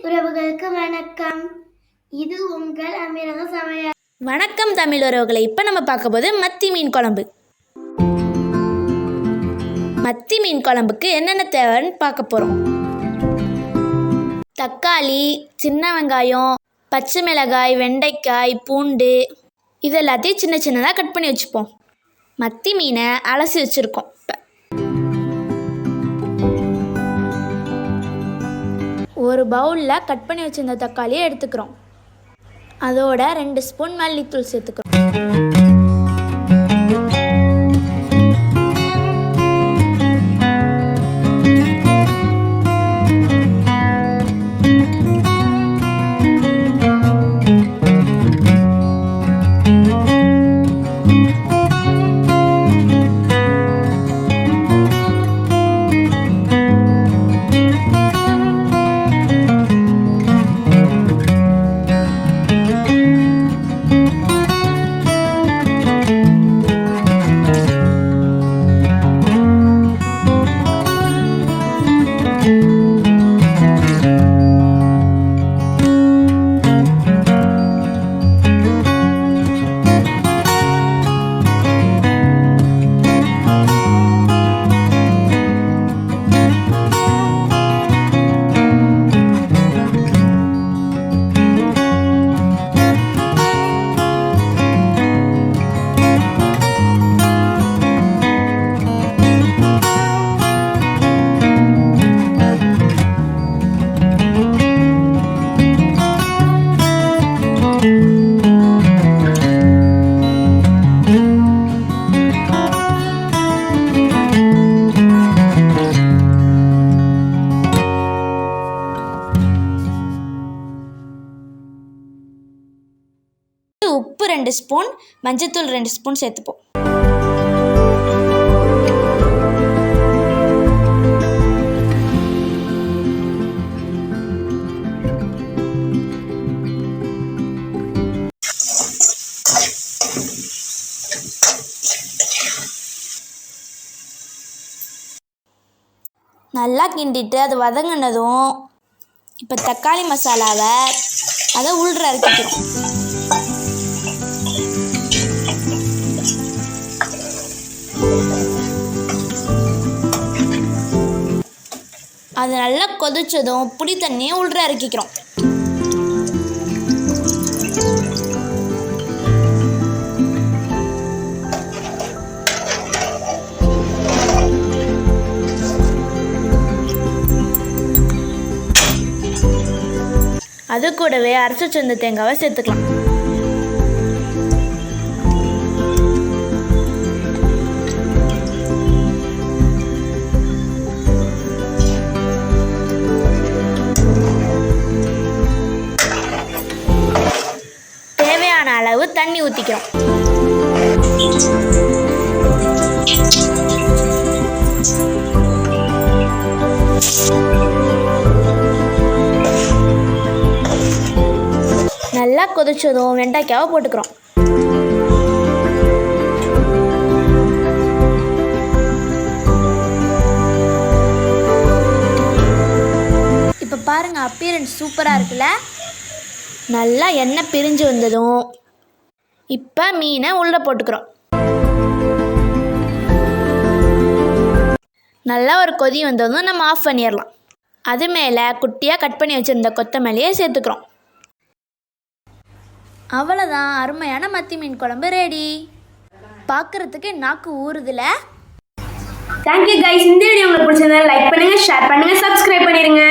உறவுகளுக்கு வணக்கம். இது உங்கள் அமிர்த சமையல். வணக்கம் தமிழ் உறவுகளை. இப்போ நம்ம பார்க்க போது மத்தி மீன் குழம்பு. மத்தி மீன் குழம்புக்கு என்னென்ன தேவைன்னு பார்க்க போகிறோம். தக்காளி, சின்ன வெங்காயம், பச்சை மிளகாய், வெண்டைக்காய், பூண்டு இது எல்லாத்தையும் சின்ன சின்னதாக கட் பண்ணி வச்சுப்போம். மத்தி மீனை அலசி வச்சுருக்கோம். ஒரு பவுலில் கட் பண்ணி வச்சுருந்த தக்காளியை எடுத்துக்கிறோம். அதோட 2 ஸ்பூன் மல்லித்தூள் சேர்த்துக்கிறோம். உப்பு 2 ஸ்பூன், மஞ்சத்தூள் 2 ஸ்பூன் சேர்த்துப்போம். நல்லா கிண்டிட்டு அது வதங்கினதும் இப்போ தக்காளி மசாலாவை அதை உள்ற அரைக்கிறோம். அது நல்லா கொதிச்சதும் புளி தண்ணியை உள்ற இறக்கிக்கிறோம். அது கூடவே அரைச்சி வச்சிருந்த தேங்காவை சேர்த்துக்கலாம். அளவு தண்ணி ஊற்றிக்கிறோம். நல்லா கொதிச்சதும் வெண்டைக்காவை போட்டுக்கிறோம். இப்போ பாருங்க, அப்பியரன்ஸ் சூப்பராக இருக்குல்ல. நல்லா எண்ணெய் பிரிஞ்சு வந்ததும் இப்போ மீனை உள்ளே போட்டுக்கிறோம். நல்லா ஒரு கொதி வந்ததும் நம்ம ஆஃப் பண்ணிடலாம். அது மேலே குட்டியாக கட் பண்ணி வச்சுருந்த கொத்தமல்லியை சேர்த்துக்கிறோம். அவ்வளோதான், அருமையான மத்தி மீன் குழம்பு ரெடி. பார்க்குறதுக்கு நாக்கு ஊறுதுல. Thank you guys. இந்த வீடியோ உங்களுக்கு பிடிச்சிருந்தா லைக் பண்ணுங்கள், ஷேர் பண்ணுங்கள், சப்ஸ்கிரைப் பண்ணிடுங்க.